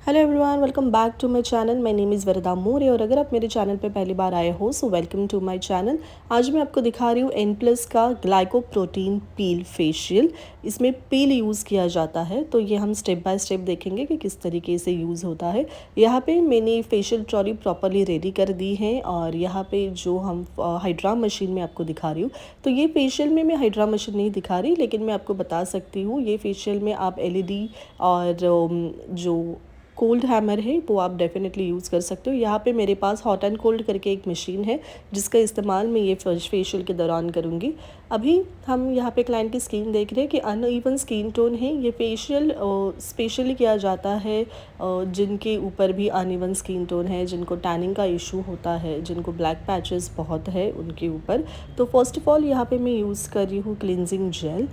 Hello everyone, welcome back to my channel. My name is Varda Maurya और अगर आप मेरे चैनल पे पहली बार आए हो so welcome to my channel. आज मैं आपको दिखा रही हूँ N+ का ग्लाइकोप्रोटीन पील फेशियल। इसमें पील यूज़ किया जाता है, तो ये हम स्टेप बाय स्टेप देखेंगे कि किस तरीके से यूज़ होता है। यहाँ पे मैंने फेशियल ट्रॉली प्रॉपरली रेडी कर दी है और यहाँ पे जो हम हाइड्रा मशीन में आपको दिखा रही हूँ, तो ये फेशियल में मैं हाइड्रा मशीन नहीं दिखा रही, लेकिन मैं आपको बता सकती हूँ ये फेशियल में आप LED और जो कोल्ड हैमर है वो आप डेफिनेटली यूज़ कर सकते हो। यहाँ पे मेरे पास हॉट एंड कोल्ड करके एक मशीन है जिसका इस्तेमाल मैं ये फेशियल के दौरान करूँगी। अभी हम यहाँ पे क्लाइंट की स्किन देख रहे हैं कि अनइवन स्किन टोन है। ये फेशियल स्पेशली किया जाता है जिनके ऊपर भी अनइवन स्किन टोन है, जिनको टैनिंग का इशू होता है, जिनको ब्लैक पैचेस बहुत है उनके ऊपर। तो फर्स्ट ऑफ ऑल यहाँ पे मैं यूज़ कर रही हूँ क्लिनजिंग जेल।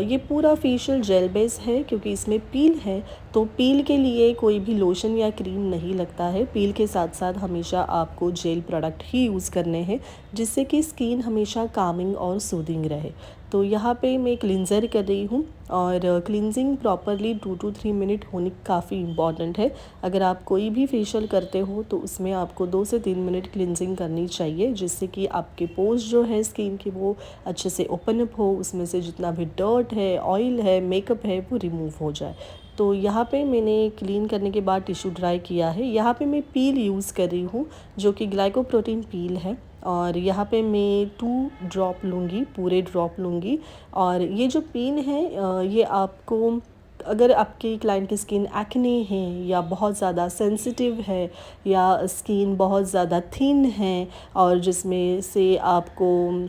ये पूरा फेशियल जेल बेस है क्योंकि इसमें पील है, तो पील के लिए कोई भी लोशन या क्रीम नहीं लगता है। पील के साथ साथ हमेशा आपको जेल प्रोडक्ट ही यूज़ करने हैं जिससे कि स्किन हमेशा कामिंग और सूदिंग रहे। तो यहाँ पे मैं क्लिनज़र कर रही हूँ और क्लिनजिंग प्रॉपरली 2 to 3 मिनट होनी काफ़ी इम्पॉर्टेंट है। अगर आप कोई भी फेशियल करते हो तो उसमें आपको 2 से 3 मिनट क्लिनजिंग करनी चाहिए जिससे कि आपके पोर्स जो है स्किन के वो अच्छे से ओपन अप हो, उसमें से जितना भी डर्ट है, ऑयल है, मेकअप है वो रिमूव हो जाए। तो यहाँ पे मैंने क्लीन करने के बाद टिश्यू ड्राई किया है। यहाँ पे मैं पील यूज़ कर रही हूँ जो कि ग्लाइकोप्रोटीन पील है और यहाँ पे मैं 2 ड्रॉप लूँगी, पूरे ड्रॉप लूँगी। और ये जो पील है ये आपको, अगर आपके क्लाइंट की स्किन एक्ने है या बहुत ज़्यादा सेंसिटिव है या स्किन बहुत ज़्यादा थिन है और जिसमें से आपको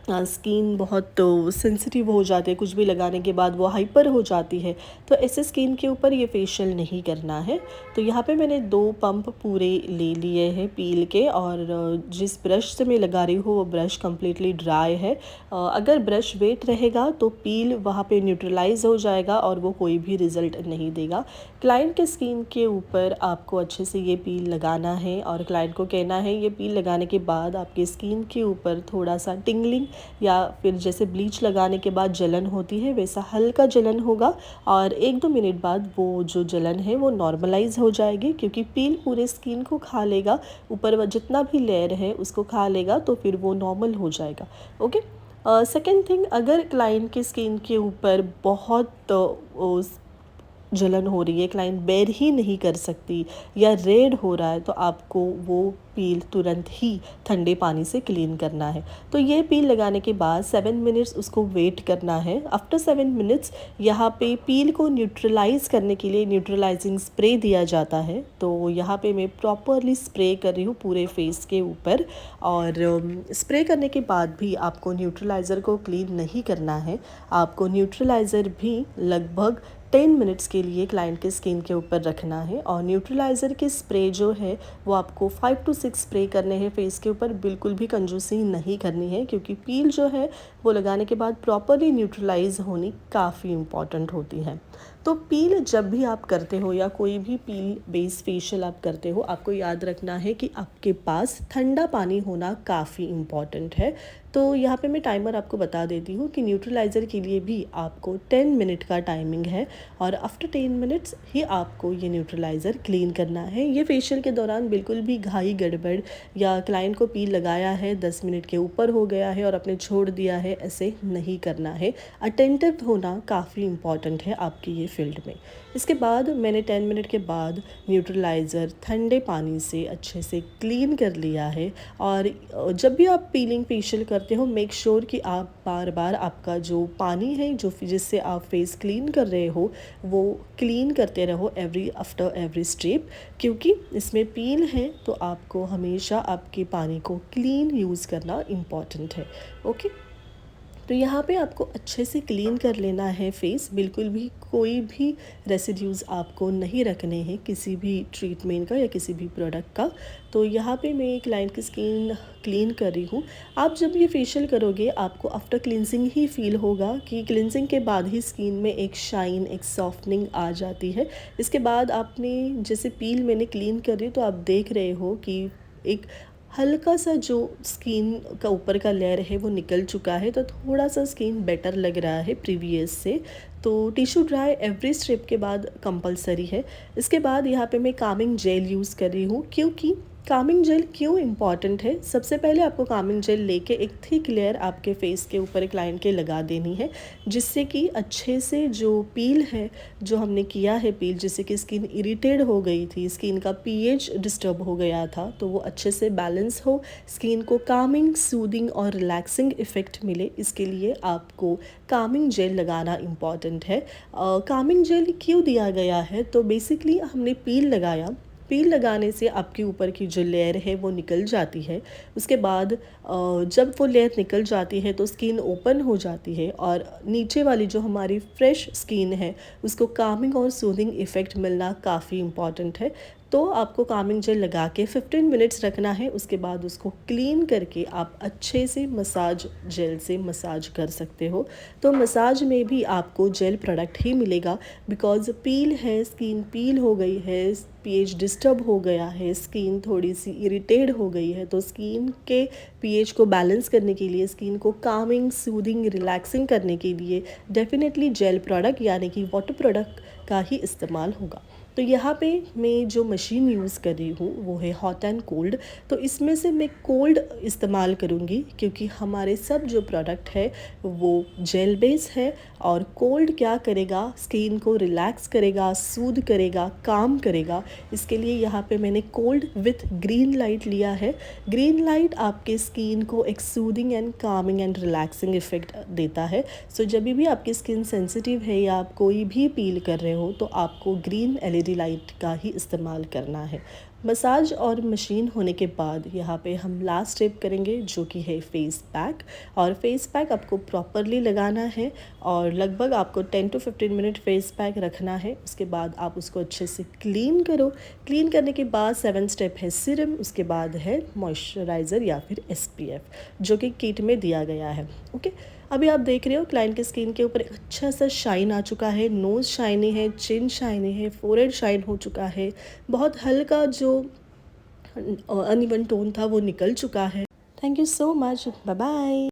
स्किन बहुत सेंसिटिव हो जाती है, कुछ भी लगाने के बाद वो हाइपर हो जाती है, तो ऐसे स्किन के ऊपर ये फेशियल नहीं करना है। तो यहाँ पे मैंने 2 पंप पूरे ले लिए हैं पील के और जिस ब्रश से मैं लगा रही हूँ वो ब्रश कम्प्लीटली ड्राई है। अगर ब्रश वेट रहेगा तो पील वहाँ पे न्यूट्रलाइज हो जाएगा और वो कोई भी रिज़ल्ट नहीं देगा। क्लाइंट के स्किन के ऊपर आपको अच्छे से ये पील लगाना है और क्लाइंट को कहना है ये पील लगाने के बाद आपकी स्किन के ऊपर थोड़ा सा टिंगलिंग या फिर जैसे ब्लीच लगाने के बाद जलन होती है वैसा हल्का जलन होगा और 1-2 मिनट बाद वो जो जलन है वो नॉर्मलाइज हो जाएगी क्योंकि पील पूरे स्किन को खा लेगा, ऊपर जितना भी लेयर है उसको खा लेगा, तो फिर वो नॉर्मल हो जाएगा। ओके। सेकेंड थिंग, अगर क्लाइंट की स्किन के ऊपर बहुत जलन हो रही है, क्लाइंट बेर ही नहीं कर सकती या रेड हो रहा है, तो आपको वो पील तुरंत ही ठंडे पानी से क्लीन करना है। तो ये पील लगाने के बाद 7 मिनट्स उसको वेट करना है। आफ्टर 7 मिनट्स यहाँ पे पील को न्यूट्रलाइज करने के लिए न्यूट्रलाइजिंग स्प्रे दिया जाता है। तो यहाँ पे मैं प्रॉपरली स्प्रे कर रही हूँ पूरे फेस के ऊपर और स्प्रे करने के बाद भी आपको न्यूट्रलाइज़र को क्लीन नहीं करना है। आपको न्यूट्रलाइज़र भी लगभग 10 मिनट्स के लिए क्लाइंट के स्किन के ऊपर रखना है और न्यूट्रलाइज़र के स्प्रे जो है वो आपको 5 to 6 स्प्रे करने हैं फेस के ऊपर। बिल्कुल भी कंजूसी नहीं करनी है क्योंकि पील जो है वो लगाने के बाद प्रॉपरली न्यूट्रलाइज होनी काफ़ी इम्पॉर्टेंट होती है। तो पील जब भी आप करते हो या कोई भी पील बेस फेशियल आप करते हो, आपको याद रखना है कि आपके पास ठंडा पानी होना काफ़ी इम्पॉर्टेंट है। तो यहाँ पे मैं टाइमर आपको बता देती हूँ कि न्यूट्रलाइज़र के लिए भी आपको 10 मिनट का टाइमिंग है और आफ्टर 10 मिनट्स ही आपको ये न्यूट्रलाइज़र क्लीन करना है। ये फेशियल के दौरान बिल्कुल भी घाई गड़बड़ या क्लाइंट को पील लगाया है 10 मिनट के ऊपर हो गया है और आपने छोड़ दिया है, ऐसे नहीं करना है। अटेंटिव होना काफ़ी इम्पॉर्टेंट है आपकी ये फील्ड में। इसके बाद मैंने 10 मिनट के बाद न्यूट्रलाइज़र ठंडे पानी से अच्छे से क्लीन कर लिया है। और जब भी आप पीलिंग फेशियल करते हो मेक श्योर कि आप बार बार आपका जो पानी है जो जिससे आप फेस क्लीन कर रहे हो वो क्लीन करते रहो आफ्टर एवरी स्टेप, क्योंकि इसमें पील है तो आपको हमेशा आपके पानी को क्लीन यूज़ करना इम्पॉर्टेंट है। ओके। तो यहाँ पे आपको अच्छे से क्लीन कर लेना है फेस, बिल्कुल भी कोई भी रेसिड्यूज़ आपको नहीं रखने हैं किसी भी ट्रीटमेंट का या किसी भी प्रोडक्ट का। तो यहाँ पे मैं क्लाइंट की स्किन क्लीन कर रही हूँ। आप जब ये फेशियल करोगे आपको आफ्टर क्लिनजिंग ही फील होगा कि क्लिनजिंग के बाद ही स्किन में एक शाइन, एक सॉफ्टनिंग आ जाती है। इसके बाद आपने जैसे पील मैंने क्लीन कर रही तो आप देख रहे हो कि एक हल्का सा जो स्किन का ऊपर का लेयर है वो निकल चुका है, तो थोड़ा सा स्किन बेटर लग रहा है प्रीवियस से। तो टिश्यू ड्राई एवरी स्ट्रिप के बाद कंपलसरी है। इसके बाद यहाँ पे मैं कामिंग जेल यूज़ कर रही हूँ। क्योंकि कामिंग जेल क्यों इम्पॉर्टेंट है, सबसे पहले आपको कामिंग जेल लेके एक थिक लेयर आपके फेस के ऊपर क्लाइंट के लगा देनी है, जिससे कि अच्छे से जो पील है, जो हमने किया है पील, जिससे कि स्किन इरिटेट हो गई थी, स्किन का पीएच डिस्टर्ब हो गया था, तो वो अच्छे से बैलेंस हो, स्किन को कामिंग, सूदिंग और रिलैक्सिंग इफ़ेक्ट मिले। इसके लिए आपको कामिंग जेल लगाना इम्पॉर्टेंट है। कामिंग जेल क्यों दिया गया है, तो बेसिकली हमने पील लगाया, पील लगाने से आपके ऊपर की जो लेयर है वो निकल जाती है। उसके बाद जब वो लेयर निकल जाती है तो स्किन ओपन हो जाती है, और नीचे वाली जो हमारी फ्रेश स्किन है उसको कामिंग और सूदिंग इफ़ेक्ट मिलना काफ़ी इम्पॉर्टेंट है। तो आपको कामिंग जेल लगा के 15 मिनट्स रखना है। उसके बाद उसको क्लीन करके आप अच्छे से मसाज जेल से मसाज कर सकते हो। तो मसाज में भी आपको जेल प्रोडक्ट ही मिलेगा, बिकॉज़ पील है, स्किन पील हो गई है, पीएच डिस्टर्ब हो गया है, स्किन थोड़ी सी इरिटेट हो गई है, तो स्किन के पीएच को बैलेंस करने के लिए, स्किन को कामिंग, सूदिंग, रिलैक्सिंग करने के लिए डेफिनेटली जेल प्रोडक्ट यानी कि वाटर प्रोडक्ट का ही इस्तेमाल होगा। तो यहाँ पे मैं जो मशीन यूज़ कर रही हूँ वो है हॉट एंड कोल्ड। तो इसमें से मैं कोल्ड इस्तेमाल करूँगी, क्योंकि हमारे सब जो प्रोडक्ट है वो जेल बेस है, और कोल्ड क्या करेगा, स्किन को रिलैक्स करेगा, सूद करेगा, काम करेगा। इसके लिए यहाँ पे मैंने कोल्ड विथ ग्रीन लाइट लिया है। ग्रीन लाइट आपके स्किन को एक soothing and Kameng and relaxing effect देता है। सो जब भी आपकी स्किन सेंसिटिव है या आप कोई भी पील कर रहे हो तो आपको ग्रीन एलईडी लाइट का ही इस्तेमाल करना है। मसाज और मशीन होने के बाद यहाँ पे हम लास्ट स्टेप करेंगे, जो कि है फेस पैक। और फेस पैक आपको प्रॉपरली लगाना है, और लगभग आपको 10 to 15 मिनट फेस पैक रखना है। उसके बाद आप उसको अच्छे से क्लीन करो। क्लीन करने के बाद 7 स्टेप है सीरम, उसके बाद है मॉइस्चराइज़र या फिर एसपीएफ, जो कि किट में दिया गया है। ओके, अभी आप देख रहे हो क्लाइंट के स्किन के ऊपर एक अच्छा सा शाइन आ चुका है, नोज़ शाइनी है, चिन शाइनी है, फोरहेड शाइन हो चुका है, बहुत हल्का जो अनइवन टोन था वो निकल चुका है। Thank you so much, bye bye.